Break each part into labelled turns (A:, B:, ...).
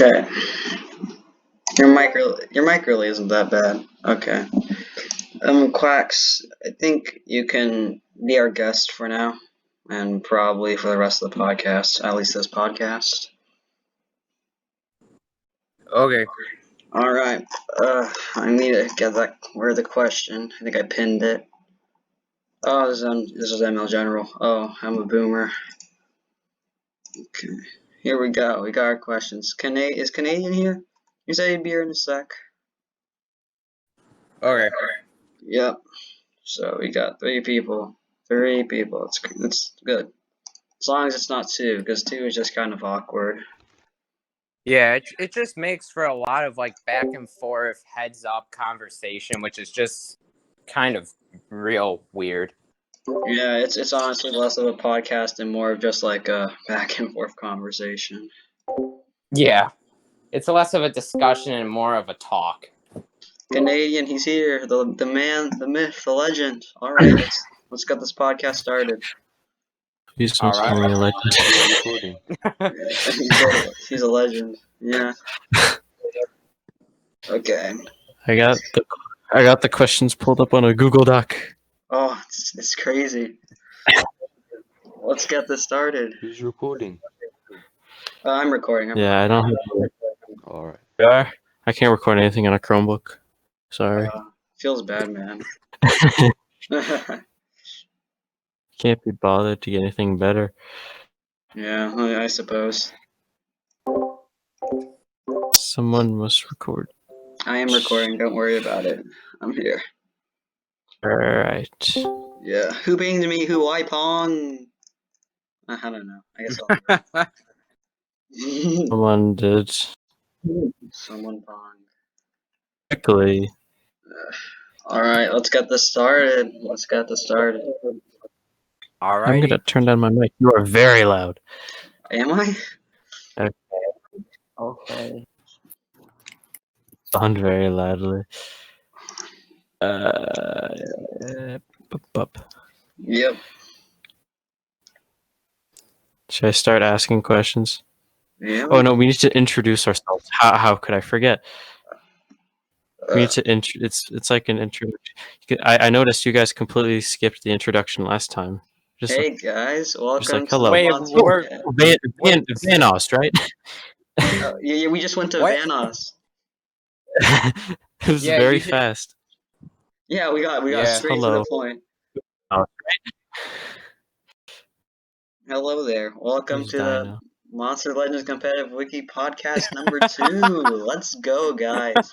A: Okay. Your mic really isn't that bad. Okay. Quacks, I think you can be our guest for now, and probably for the rest of the podcast, at least this podcast.
B: Okay.
A: Alright. I need to get that where the question. I think I pinned it. Oh, this is ML General. Oh, I'm a boomer. Okay. Here we go. We got our questions. Is Canadian here? You say he'd be here in a sec.
B: Okay.
A: Yep. So we got 3 people. 3 people. It's good. As long as it's not 2, because 2 is just kind of awkward.
B: Yeah, it just makes for a lot of like back and forth heads up conversation, which is just kind of real weird.
A: Yeah, it's honestly less of a podcast and more of just like a back and forth conversation.
B: Yeah. It's less of a discussion and more of a talk.
A: Canadian, he's here. The man, the myth, the legend. Alright, let's get this podcast started.
C: He's certainly a legend.
A: Yeah, he's a legend. Yeah. Okay.
C: I got the questions pulled up on a Google Doc.
A: Oh, it's crazy. Let's get this started.
D: Who's recording?
A: I'm recording.
C: Yeah, I don't have.
D: Alright.
C: Yeah, I can't record anything on a Chromebook. Sorry.
A: Feels bad, man.
C: Can't be bothered to get anything better.
A: Yeah, I suppose.
C: Someone must record.
A: I am recording. Don't worry about it. I'm here.
C: Alright.
A: Yeah. Who pinged me? Who I pong? I don't know. I guess I'll.
C: Someone did.
A: Someone pong.
C: Quickly.
A: Alright, let's get this started.
B: All
C: I'm
B: right.
C: gonna turn down my mic. You are very loud.
A: Am I?
B: Okay.
C: On very loudly.
A: Yep.
C: Should I start asking questions?
A: Yeah.
C: Oh no, we need to introduce ourselves. How could I forget? We need to it's like an introduction. I noticed you guys completely skipped the introduction last time. Just
A: Hey guys, welcome
C: like, hello.
A: to
B: Wait,
A: the
C: Vanos, right?
A: yeah, we just went to
B: What?
A: Vanos.
C: It was
B: Yeah,
C: very
B: you should-
C: fast.
A: Yeah, we got
B: Yeah.
A: straight to
C: Hello.
A: the point.
C: Oh,
A: Hello there. Welcome
C: Who's
A: to the
C: Dino?
A: Monster Legends Competitive Wiki podcast number 2. Let's go, guys.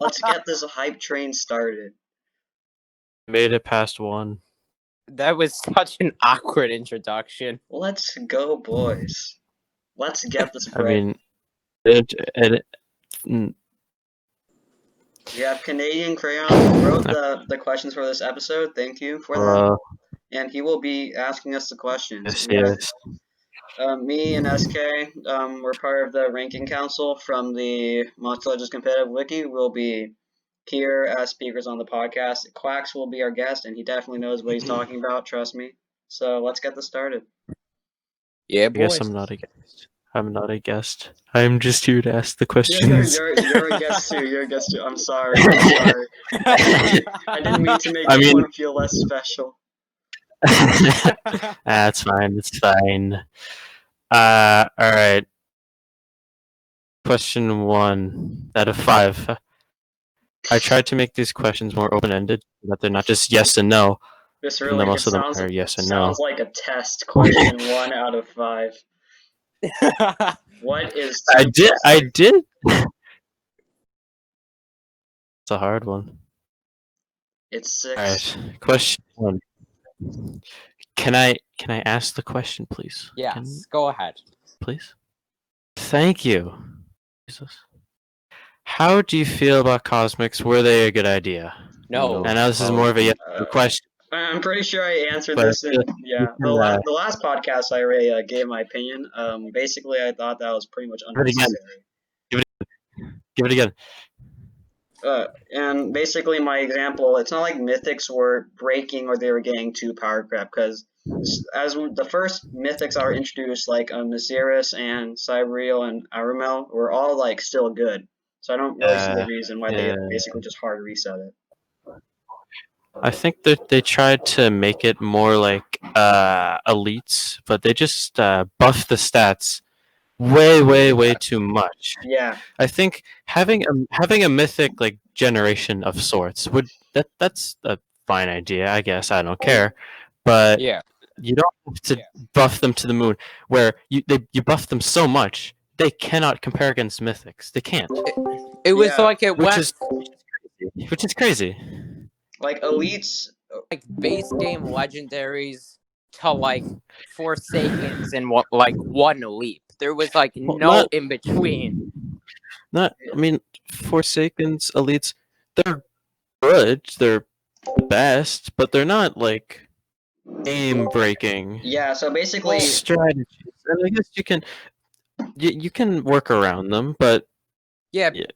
A: Let's get this hype train started.
C: Made it past 1.
B: That was such an awkward introduction.
A: Let's go, boys. Let's get this
C: I
A: break.
C: mean,
A: We have CanadianCrayon who wrote the questions for this episode. Thank you for that. And he will be asking us the questions.
C: yes.
A: Me and SK, we're part of the ranking council from the Monster Legends Competitive Wiki. We'll be here as speakers on the podcast. Quacks will be our guest, and he definitely knows what he's talking about, trust me. So let's get this started.
B: Yeah,
C: I
B: boys.
C: guess I'm not a guest. I'm not a guest. I'm just here to ask the
A: Yeah,
C: questions.
A: you're a guest too. You're a guest too. I'm sorry. I didn't mean to make anyone feel less special.
C: That's fine. It's fine. All right. Question 1 out of 5. I tried to make these questions more open-ended, that they're not just yes and no.
A: This
C: Even
A: really
C: though most of them
A: sounds,
C: are yes and
A: sounds
C: no.
A: like a test question. 1 out of 5. What is?
C: I did. It's a hard one.
A: It's 6.
C: All right. Question 1. Can I ask the question, please?
B: Yes, go ahead.
C: Please. Thank you. Jesus. How do you feel about cosmics? Were they a good idea?
B: No.
C: I know this is more of a yes or no question.
A: I'm pretty sure I answered
C: But
A: this in the last podcast. I already gave my opinion. Basically, I thought that was pretty much
C: Give it again.
A: unnecessary.
C: Give it again.
A: And basically my example, it's not like Mythics were breaking or they were getting too power crap, because as the first Mythics that were introduced, like Masiris and Cyberreal and Arumel, were all like still good. So I don't really see the reason why they basically just hard reset it.
C: I think that they tried to make it more like elites, but they just buffed the stats way too much.
A: Yeah.
C: I think having a mythic like generation of sorts that's a fine idea, I guess. I don't care, but
B: Yeah.
C: you don't have to buff them to the moon. Where you buff them so much they cannot compare against mythics. They can't.
B: It was like it
C: which
B: went
C: is crazy.
A: Like elites,
B: like base game legendaries to like Forsakens in one leap. There was like no in between.
C: I mean, Forsakens, elites, they're good. They're the best, but they're not like game breaking.
A: Yeah, so basically
C: strategies. And I guess you can work around them, but
B: the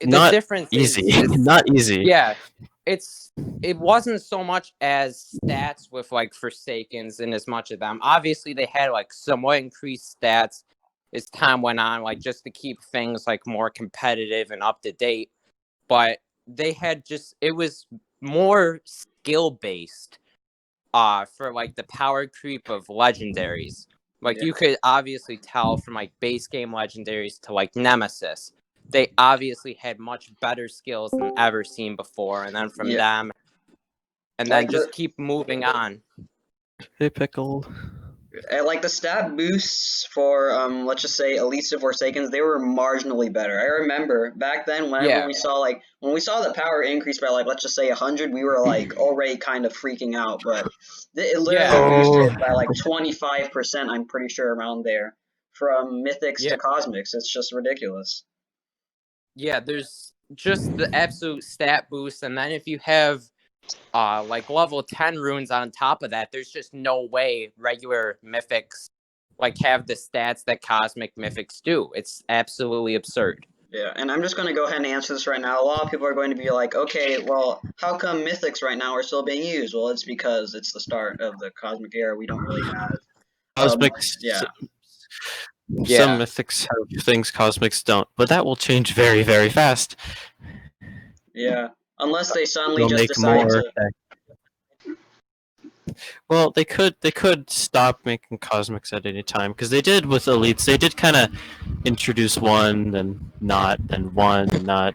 C: not
B: difference
C: easy.
B: is
C: not easy.
B: Yeah, it wasn't so much as stats with like Forsakens and as much of them. Obviously, they had like somewhat increased stats as time went on, like just to keep things like more competitive and up to date. But they had it was more skill based. For like the power creep of legendaries. Like you could obviously tell from like base game legendaries to like Nemesis. They obviously had much better skills than ever seen before, and then from them, and then just keep moving on.
C: Hey, Pickle.
A: Like the stat boosts for let's just say Elites of Forsakens, they were marginally better. I remember back then whenever we saw when we saw the power increase by like let's just say 100, we were like already kind of freaking out, but it literally boosted by like 25%, I'm pretty sure, around there, from Mythics to Cosmics. It's just ridiculous.
B: Yeah, there's just the absolute stat boost, and then if you have like level 10 runes on top of that, there's just no way regular mythics like have the stats that cosmic mythics do. It's absolutely absurd.
A: Yeah, and I'm just going to go ahead and answer this right now. A lot of people are going to be like, okay, well, how come mythics right now are still being used? Well, it's because it's the start of the cosmic era. We don't really have
C: cosmics. Some mythics have things cosmics don't, but that will change very, very fast.
A: Yeah, unless they suddenly just decide to.
C: Well, they could stop making cosmics at any time, because they did with elites. They did kind of introduce one and not, and one and not.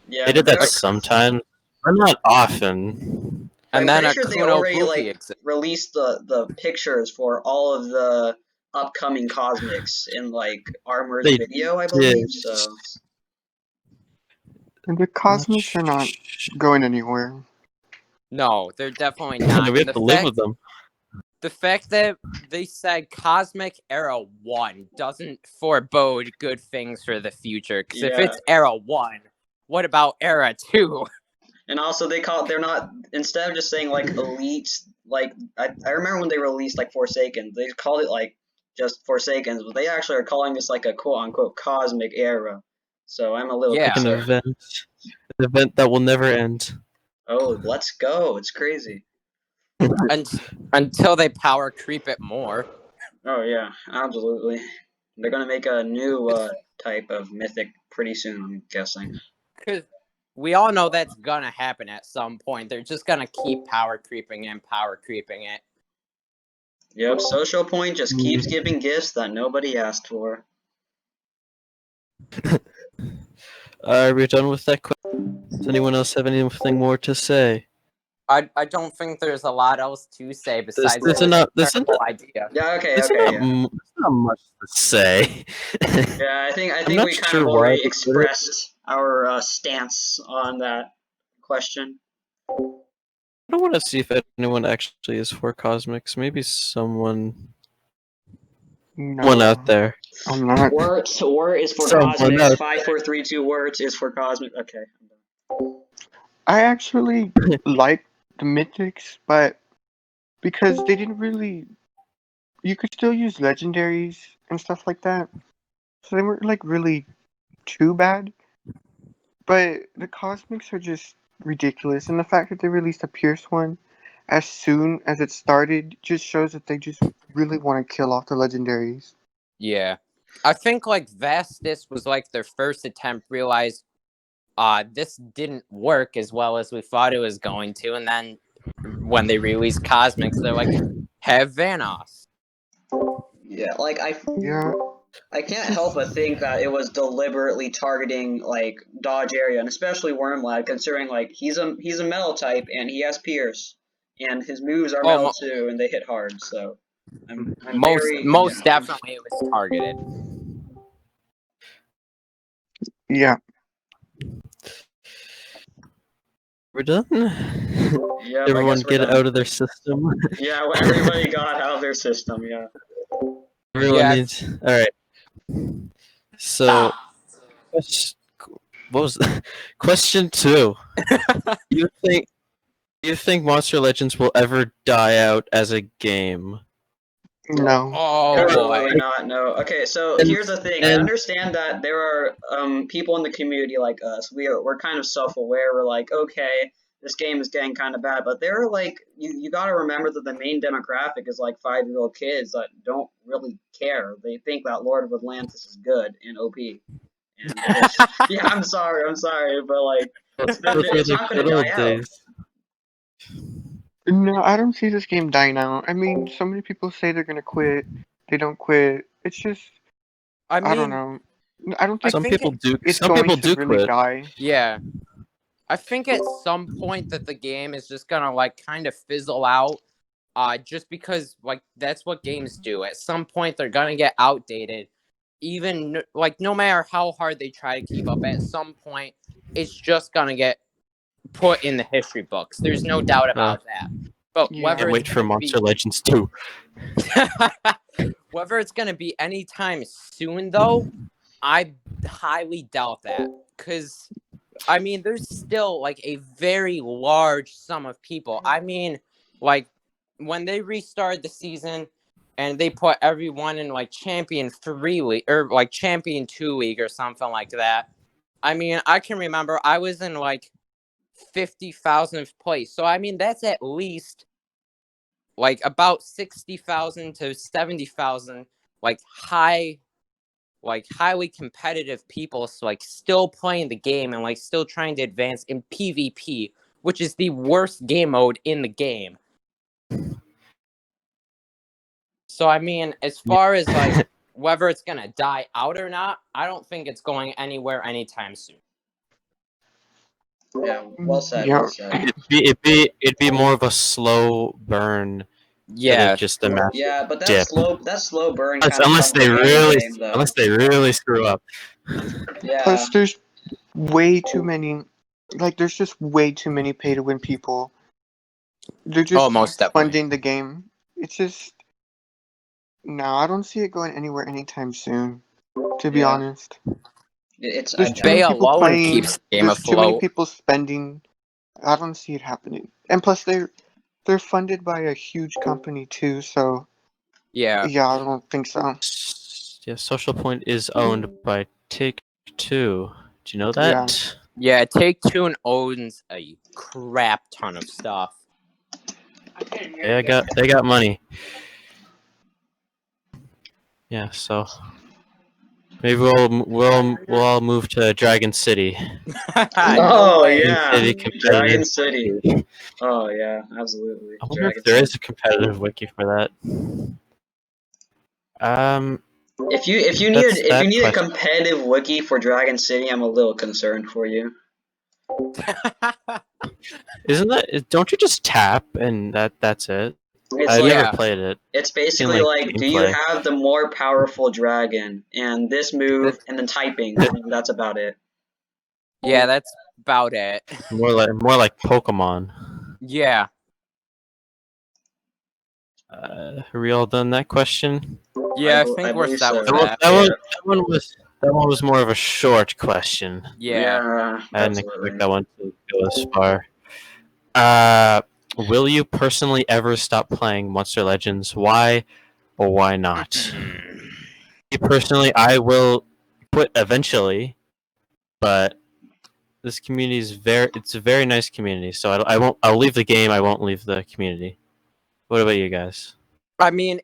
A: Yeah,
C: they did that sometimes, but not often.
A: And then pretty sure they already released the pictures for all of the upcoming cosmics in like Armor's video, I believe. So
D: the cosmics are not going anywhere.
B: No, they're definitely not.
C: We have to live with them.
B: The fact that they said Cosmic Era 1 doesn't forebode good things for the future. Because if it's Era 1, what about Era 2?
A: And also they're not, instead of just saying like elites, like I remember when they released like Forsakens, they called it like just Forsakens, but they actually are calling this like a quote unquote cosmic era. So I'm a little
C: concerned. An event that will never end.
A: Oh, let's go. It's crazy.
B: Until they power creep it more.
A: Oh yeah, absolutely. They're gonna make a new type of mythic pretty soon, I'm guessing.
B: Because we all know that's gonna happen at some point. They're just gonna keep power creeping it.
A: Yep, Social Point just keeps giving gifts that nobody asked for.
C: Are we done with that question? Does anyone else have anything more to say?
B: I don't think there's a lot else to say besides
C: there's
B: idea.
A: Yeah, okay.
C: There's not much to say.
A: Yeah, I think we kind of already expressed our stance on that question.
C: I don't want to see if anyone actually is for cosmics. Maybe someone out there.
D: I'm not.
A: Wort is for cosmics. 5, 4, 3, 2. Wort is for cosmic. Okay.
D: I actually like the Mythics, but because they didn't really, you could still use legendaries and stuff like that, so they weren't like really too bad. But the Cosmics are just ridiculous, and the fact that they released a Pierce one as soon as it started just shows that they just really want to kill off the legendaries.
B: Yeah. I think like Vastus was like their first attempt, realized this didn't work as well as we thought it was going to, and then when they released Cosmics, they're like, have Vanoss.
A: Yeah, like
D: Yeah.
A: I can't help but think that it was deliberately targeting like dodge area, and especially Wyrmlad, considering like he's a metal type and he has Pierce, and his moves are metal too, and they hit hard. So I'm
B: most definitely it was targeted.
D: Yeah.
C: We're done.
A: Yeah,
C: Everyone get it out of their system.
A: Yeah, everybody got out of their system. Yeah.
C: Everyone needs. All right. So, what was question 2? You think Monster Legends will ever die out as a game?
D: No.
B: Oh boy.
A: Probably not. No. Okay, so here's the thing. I understand that there are people in the community like us. We're kind of self-aware. We're like, okay, this game is getting kind of bad, but there are like you got to remember that the main demographic is like 5-year-old kids that don't really care. They think that Lord of Atlantis is good and OP. And yeah, I'm sorry, but like it's not going to die out.
D: No, I don't see this game dying out. I mean, so many people say they're gonna quit. They don't quit. It's just, I don't know. I don't think
C: some people do.
D: It's
C: some
D: going
C: people
D: to
C: do
D: really
C: quit.
D: die.
B: Yeah. I think at some point that the game is just gonna like kind of fizzle out. Just because like that's what games do. At some point they're gonna get outdated. Even like no matter how hard they try to keep up, at some point it's just gonna get put in the history books. There's no doubt about that. But whether
C: wait for Monster Legends 2.
B: Whether it's gonna be anytime soon, though, I highly doubt that. Because I mean, there's still like a very large sum of people. I mean, like when they restarted the season and they put everyone in like Champion 3 League or like Champion 2 League or something like that. I mean, I can remember I was in like 50,000th place. So I mean, that's at least like about 60,000 to 70,000 like highly competitive people, so like still playing the game and like still trying to advance in PvP, which is the worst game mode in the game. So I mean, as far as like whether it's gonna die out or not, I don't think it's going anywhere anytime soon.
A: Yeah, well said.
D: Yeah.
A: Well said.
C: It'd be more of a slow burn.
B: Yeah,
C: just a massive
A: Yeah, but
C: dip.
A: that slow burn.
C: Unless they really screw up.
A: Yeah.
D: Plus, there's way too many. Like, there's just way too many pay-to-win people. They're just
B: most definitely
D: funding the game. It's just no. I don't see it going anywhere anytime soon. To be honest,
A: It's
D: there's too many people
B: alone
D: playing.
B: keeps the game
D: There's too many
B: afloat.
D: people spending. I don't see it happening. And plus, they're funded by a huge company too. So
B: Yeah,
D: I don't think so.
C: Yeah, Social Point is owned by Take-Two. Do you know that?
B: Yeah, Take-Two owns a crap ton of stuff.
C: They got money. Yeah, so maybe we'll all move to Dragon City.
A: Oh yeah,
C: Dragon
A: City. Oh yeah, absolutely.
C: I wonder if there is a competitive wiki for that.
A: If you need a competitive wiki for Dragon City, I'm a little concerned for you.
C: Isn't that? Don't you just tap and that's it? I never played it.
A: It's basically like, do you have the more powerful dragon and this move and then typing? And that's about it.
B: Yeah, that's about it.
C: More like Pokemon.
B: Yeah.
C: Are we all done that question?
B: Yeah, I think we're set with that.
C: That one was more of a short question.
B: Yeah.
C: I didn't expect that one to go as far. Will you personally ever stop playing Monster Legends? Why or why not? Me personally, I will quit eventually, but this community is it's a very nice community. So I'll leave the game. I won't leave the community. What about you guys?
B: I mean,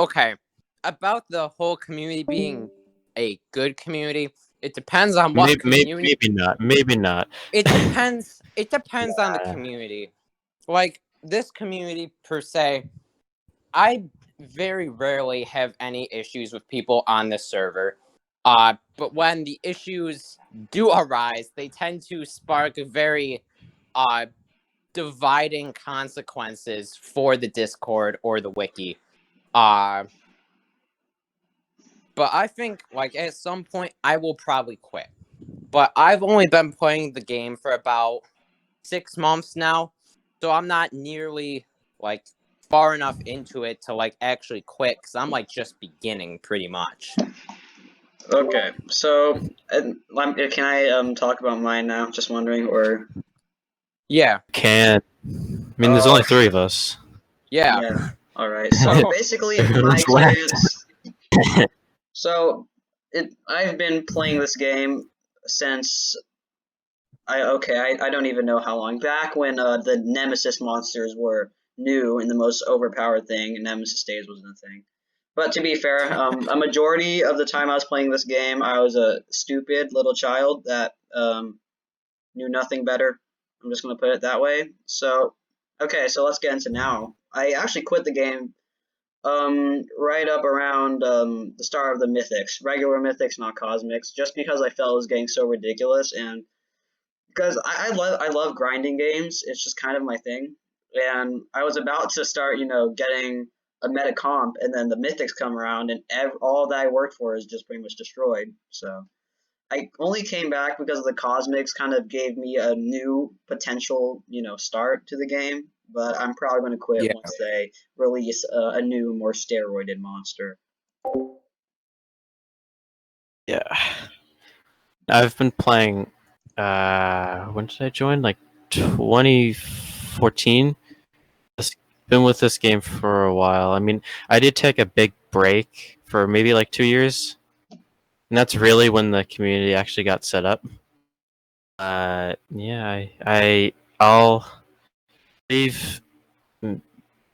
B: okay. About the whole community being a good community, it depends on what community.
C: Maybe not.
B: It depends. It depends on the community. Like this community per se, I very rarely have any issues with people on this server. But when the issues do arise, they tend to spark very dividing consequences for the Discord or the Wiki. But I think, like, at some point, I will probably quit. But I've only been playing the game for about 6 months now, so I'm not nearly, like, far enough into it to, like, actually quit, because I'm, like, just beginning, pretty much.
A: Okay, so, can I talk about mine now? Just wondering, or...
B: Yeah.
C: Can. I mean, there's only 3 of us.
B: Yeah.
A: Alright, so basically, my experience... So, I've been playing this game since... I don't even know how long. Back when the Nemesis monsters were new and the most overpowered thing, and Nemesis days wasn't a thing. But to be fair, a majority of the time I was playing this game, I was a stupid little child that knew nothing better. I'm just going to put it that way. So, okay, so let's get into now. I actually quit the game right up around the start of the Mythics. Regular Mythics, not Cosmics, just because I felt it was getting so ridiculous, and because I love grinding games. It's just kind of my thing. And I was about to start, getting a meta comp, and then the Mythics come around, and all that I worked for is just pretty much destroyed. So I only came back because the Cosmics kind of gave me a new potential, start to the game. But I'm probably going to quit once they release a new, more steroided monster.
C: Yeah. I've been playing... when did I join? Like 2014. Been with this game for a while. I mean, I did take a big break for maybe like 2 years, and that's really when the community actually got set up. Yeah, I'll leave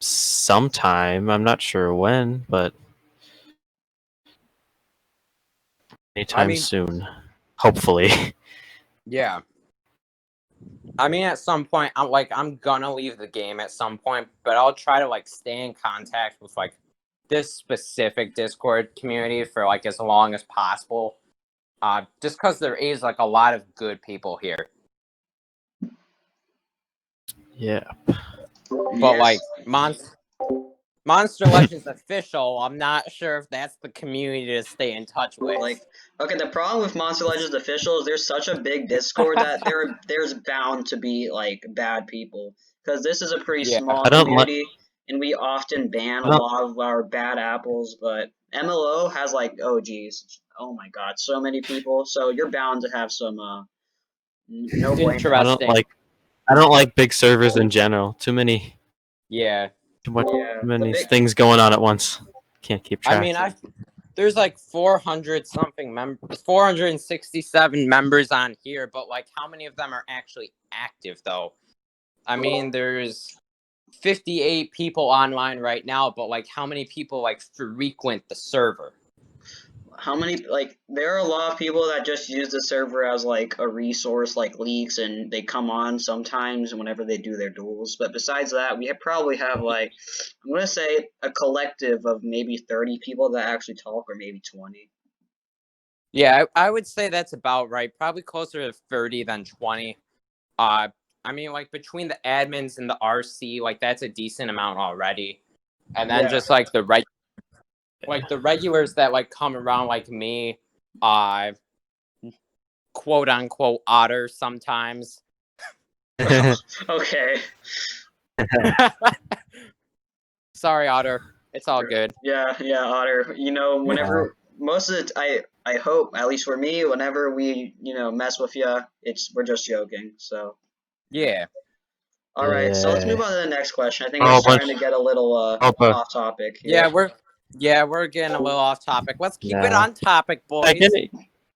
C: sometime. I'm not sure when, but anytime soon, hopefully.
B: Yeah. I mean, at some point, I'm gonna leave the game at some point, but I'll try to, like, stay in contact with, like, this specific Discord community for, like, as long as possible. Just because there is, like, a lot of good people here.
C: Yeah.
B: But, like, Monster Legends Official, I'm not sure if that's the community to stay in touch with.
A: Like, okay, the problem with Monster Legends Official is there's such a big Discord that there's bound to be, like, bad people. Because this is a pretty small community, and we often ban a lot of our bad apples, but MLO has, like, oh my god, so many people, so you're bound to have some, no blame.
C: I don't like big servers in general. Too many...
B: Yeah.
C: Too many things going on at once. Can't keep track.
B: I mean, there's like 467 members on here, but like how many of them are actually active though? I mean, there's 58 people online right now, but like how many people like frequent the server?
A: How many, like, there are a lot of people that just use the server as, like, a resource, like leaks, and they come on sometimes whenever they do their duels. But besides that, we probably have, like, I'm going to say a collective of maybe 30 people that actually talk, or maybe 20.
B: Yeah, I would say that's about right. Probably closer to 30 than 20. I mean, like, between the admins and the RC, like, that's a decent amount already. And then just, like, the regulars that, like, come around like me, quote unquote otter sometimes.
A: Okay.
B: Sorry, Otter. It's all good.
A: Yeah, Otter. Whenever most of the I hope, at least for me, whenever we mess with you, we're just joking. So.
B: Yeah.
A: All right. So let's move on to the next question. I think it's starting to get a little off topic.
B: Yeah, we're getting a little off topic. Let's keep it on topic, boys.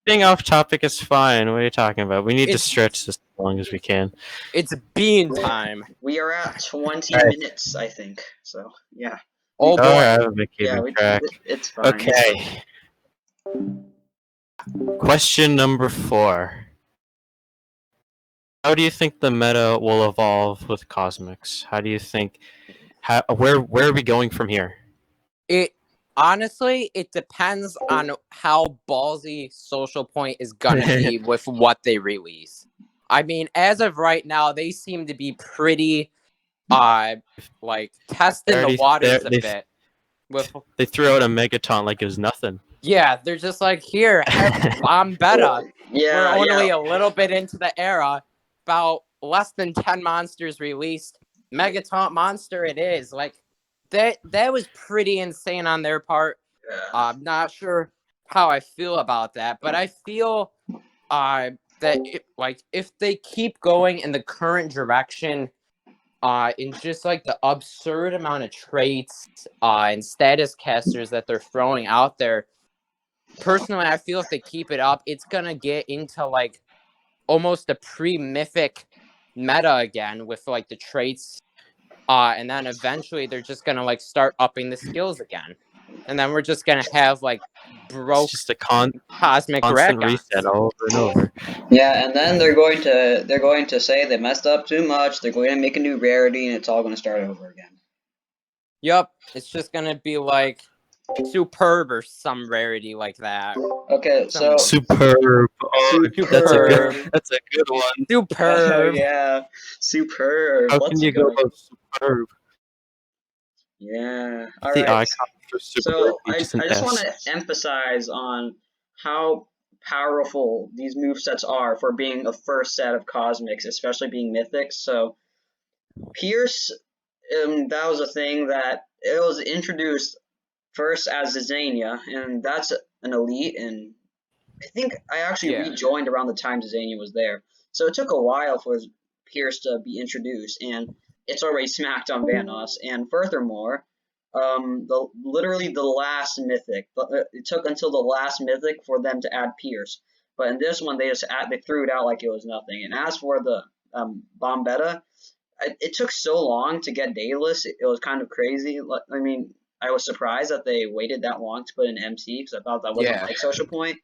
C: Being off topic is fine. What are you talking about? We need to
B: It's-
C: stretch this as long as we can.
B: It's bean time.
A: We are at 20
C: Alright.
A: minutes, I think. So yeah.
B: Oh boy.
C: I haven't been keeping
A: Yeah,
C: track.
A: it's fine. It's
C: Okay. Question number 4. How do you think the meta will evolve with Cosmics? How do you think? Where are we going from here?
B: It honestly, it depends on how ballsy Social Point is gonna be with what they release. I mean, as of right now, they seem to be pretty, like testing
C: Already-
B: the waters
C: they-
B: a bit. With
C: They threw out a Megaton like it was nothing.
B: yeah, they're just like here, I'm better.
A: Yeah,
B: We're only
A: yeah.
B: a little bit into the era. About less than 10 monsters released. Megataunt monster it is. Like that was pretty insane on their part. I'm not sure how I feel about that, but I feel that if they keep going in the current direction, in just like the absurd amount of traits and status casters that they're throwing out there, personally, I feel if they keep it up, it's gonna get into like almost a pre-mythic meta again with like the traits, and then eventually they're just gonna like start upping the skills again, and then we're just gonna have like broke
C: It's just a
B: cosmic
C: constant
B: Grakons.
C: reset over and over.
A: Yeah, and then they're going to say they messed up too much. They're going to make a new rarity, and it's all going to start over again.
B: Yup, it's just gonna be like superb or some rarity like that.
A: Okay, so
C: Superb. Oh,
B: Superb.
C: That's a good one.
B: Superb.
A: yeah, superb.
C: How
A: Let's
C: can you go
A: go.
C: about superb?
A: Yeah. All
C: The
A: right.
C: icon for superb.
A: So I
C: is an
A: just
C: S.
A: want to emphasize on how powerful these movesets are for being a first set of cosmics, especially being mythics. So Pierce, that was a thing that it was introduced first as Zizania, and that's an elite, and I think I actually
B: Yeah.
A: rejoined around the time Zizania was there. So it took a while for Pierce to be introduced, and it's already smacked on Vanoss. And furthermore, literally the last mythic, it took until the last mythic for them to add Pierce. But in this one, they threw it out like it was nothing. And as for the Bombetta, it took so long to get Daedalus. It was kind of crazy. I mean, I was surprised that they waited that long to put in MC because I thought that wasn't
B: Yeah.
A: like Social Point.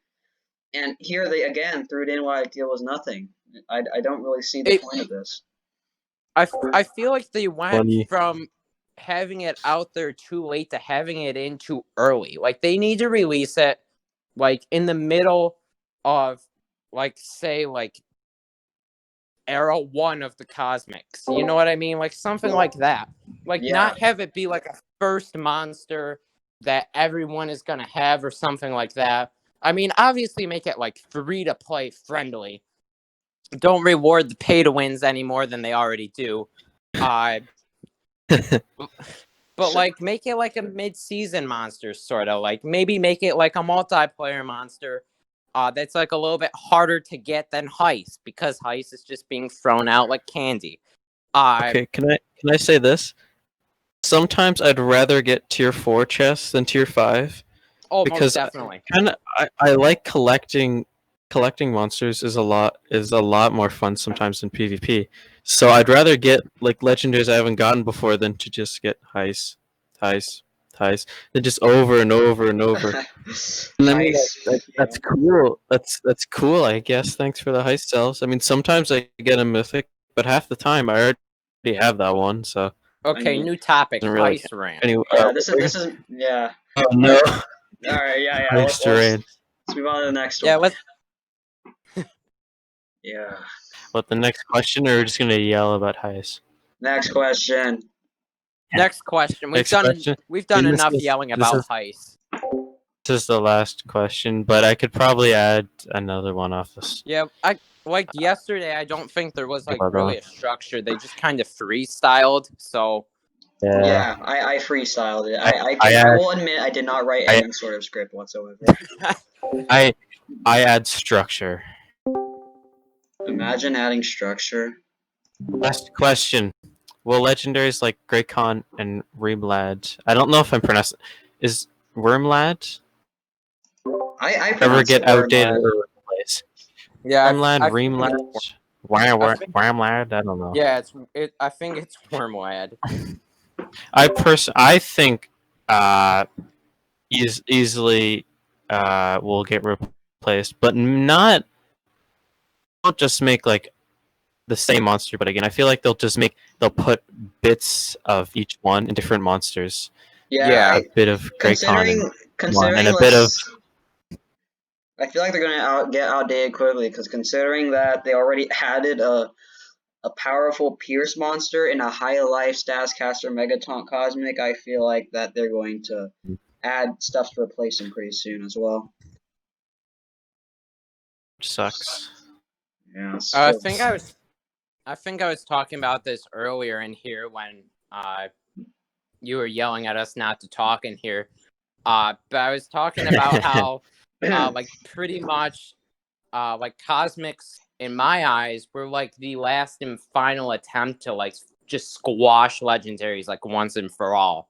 A: And here they again threw it in like it was nothing. I don't really see the point of this.
B: I feel like they went
C: Funny.
B: from having it out there too late to having it in too early. Like they need to release it like in the middle of like say like era 1 of the Cosmics. You know what I mean? Like something like that. Like
A: Yeah.
B: not have it be like a first monster that everyone is gonna have or something like that. I mean, obviously make it like free to play friendly. Don't reward the pay to wins any more than they already do. But like make it like a mid-season monster sort of, like maybe make it like a multiplayer monster that's like a little bit harder to get than Heist, because Heist is just being thrown out like candy.
C: Okay, can I say this? Sometimes I'd rather get tier 4 chests than tier 5.
B: Oh,
C: because
B: most definitely.
C: I like collecting monsters is a lot more fun sometimes than PvP. So I'd rather get like legendaries I haven't gotten before than to just get heist, than just over and over and over. And I mean,
A: Nice.
C: that's cool. That's cool, I guess. Thanks for the heist cells. I mean, sometimes I get a mythic, but half the time I already have that one. So
B: Okay,
A: I mean,
B: new topic.
C: doesn't really
B: Heist ramp.
C: anyway.
A: Yeah, this is yeah.
C: Oh no!
A: All right, yeah.
C: Heist raid.
A: Let's move on to the next
B: Yeah,
A: one.
B: let's.
A: Yeah.
C: What, the next question, or are we just gonna yell about heist?
A: Next question.
B: Next question.
C: Next question.
B: We've done
C: I mean, this
B: enough
C: is-
B: yelling
C: this
B: about
C: is-
B: Heist.
C: This is the last question, but I could probably add another one off this.
B: Yeah, like yesterday. I don't think there was like
C: Hold
B: really
C: on.
B: a structure. They just kind of freestyled. So
A: Yeah, I freestyled it.
C: I
A: I will admit I did not write any sort of script whatsoever.
C: I add structure.
A: Imagine adding structure.
C: Last question. Will legendaries like Grakon and Wyrmlad, I don't know if I'm pronouncing, is Wyrmlad
A: I
C: ever
A: pronounce
C: get
A: it
C: outdated?
A: Wyrmlad.
B: Yeah,
C: Wyrmlad, Wyrmlad. I don't know.
B: Yeah, I think it's Wyrmlad.
C: I think easily will get replaced, but not. Don't just make like the same monster, but again, I feel like they'll put bits of each one in different monsters.
A: Yeah,
C: A bit of Grakon
A: considering
C: and a bit of.
A: I feel like they're gonna get outdated quickly because considering that they already added a powerful Pierce monster and a high life stats caster Megaton Cosmic, I feel like that they're going to add stuff to replace him pretty soon as well.
C: Sucks.
A: Yeah.
B: I think I was talking about this earlier in here when you were yelling at us not to talk in here. But I was talking about how like pretty much like Cosmics in my eyes were like the last and final attempt to like just squash legendaries like once and for all.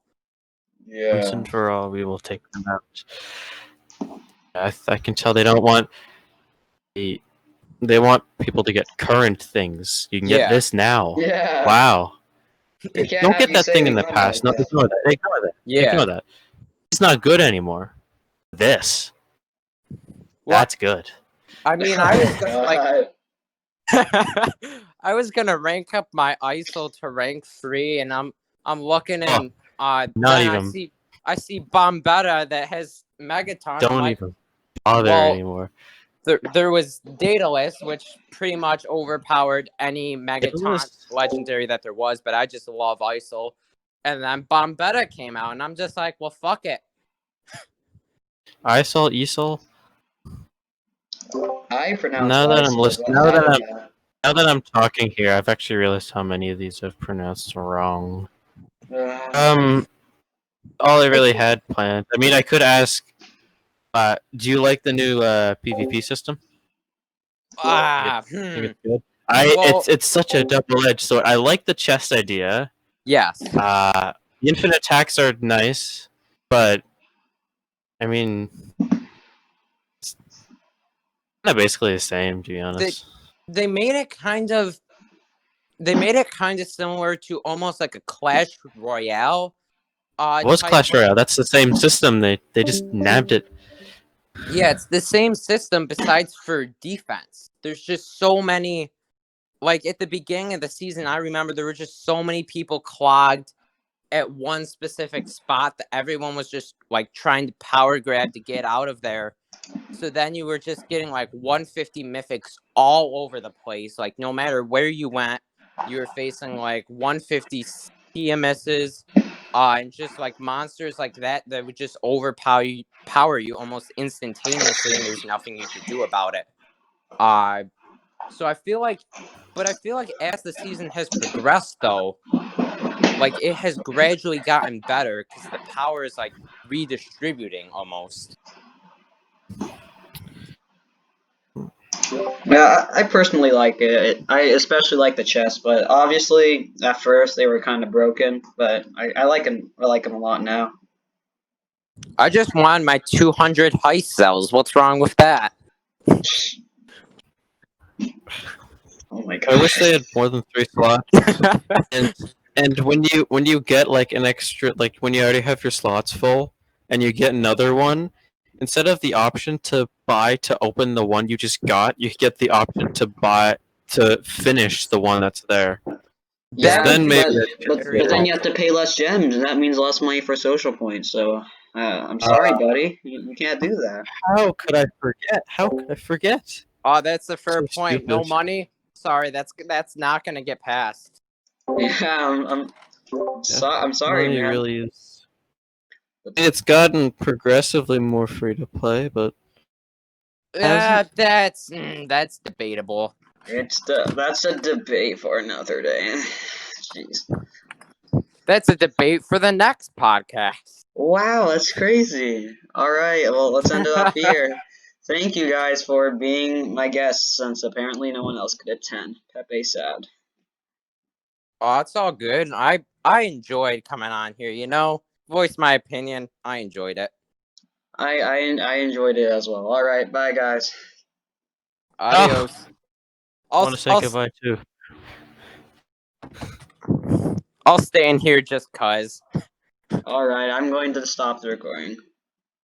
A: Yeah.
C: Once and for all, we will take them out. I can tell they don't want they want people to get current things. You can get this now.
A: Yeah.
C: Wow.
A: They can't
C: Don't
A: have
C: get
A: you
C: that thing
A: say
C: in the
A: no
C: past. No,
A: like that.
C: ignore that. Ignore that.
B: Yeah.
C: Ignore that. It's not good anymore. This.
B: Well,
C: That's good.
B: I mean, I was gonna,
A: God.
B: I was gonna rank up my ISO to rank 3, and I'm looking and
C: Not
B: then
C: even.
B: I see Bombetta that has Megaton.
C: Don't
B: like,
C: even bother
B: well,
C: anymore.
B: There was Daedalus, which pretty much overpowered any Megaton
C: Daedalus.
B: legendary that there was, but I just love ISO. And then Bombetta came out, and I'm just like, well, fuck it.
C: ISOL, ESOL.
A: I pronounce
C: Now that I'm
A: ISO,
C: listening,
A: but I don't know.
C: now that I'm talking here, I've actually realized how many of these I've pronounced wrong. All I really had planned. I mean, I could ask. Do you like the new PvP system? Think it's good. It's such a double-edged sword. I like the chest idea.
B: Yes.
C: The infinite attacks are nice, but I mean, it's kind of basically the same, to be honest.
B: They made it kind of similar to almost like a Clash Royale.
C: It was Clash Royale. That's the same system. They just nabbed it.
B: Yeah, it's the same system besides for defense. There's just so many. Like at the beginning of the season, I remember there were just so many people clogged at one specific spot that everyone was just like trying to power grab to get out of there. So then you were just getting like 150 mythics all over the place. Like no matter where you went, you were facing like 150 CMSs, and just like monsters like that would just overpower you almost instantaneously, and there's nothing you could do about it. So I feel like as the season has progressed, though, like it has gradually gotten better because the power is like redistributing almost.
A: Yeah, I personally like it. I especially like the chest, but obviously at first they were kind of broken. But I like them. I like them a lot now.
B: I just won my 200 heist cells. What's wrong with that?
A: Oh my god!
C: I wish they had more than 3 slots. and when you get like an extra, like when you already have your slots full, and you get another one, instead of the option to buy to open the one you just got, you get the option to buy to finish the one that's there.
A: Yeah,
C: then maybe
A: but then you have to pay less gems, and that means less money for social points. So I'm sorry, buddy, you can't do that.
C: How could I forget? How could I forget?
B: Oh, that's a fair
C: So
B: point.
C: stupid.
B: No money. Sorry, that's not gonna get passed.
A: Yeah, I'm sorry,
C: Money
A: man.
C: really is. It's gotten progressively more free to play, but
B: That's debatable.
A: That's a debate for another day. Jeez.
B: That's a debate for the next podcast.
A: Wow, that's crazy. All right, well, let's end it off here. Thank you guys for being my guests, since apparently no one else could attend. Pepe sad.
B: Oh, it's all good. I enjoyed coming on here. Voice my opinion. I enjoyed it.
A: I enjoyed it as well. All right, bye guys.
B: Adios.
C: I want to say goodbye too.
B: I'll stay in here just cuz.
A: Alright, I'm going to stop the recording.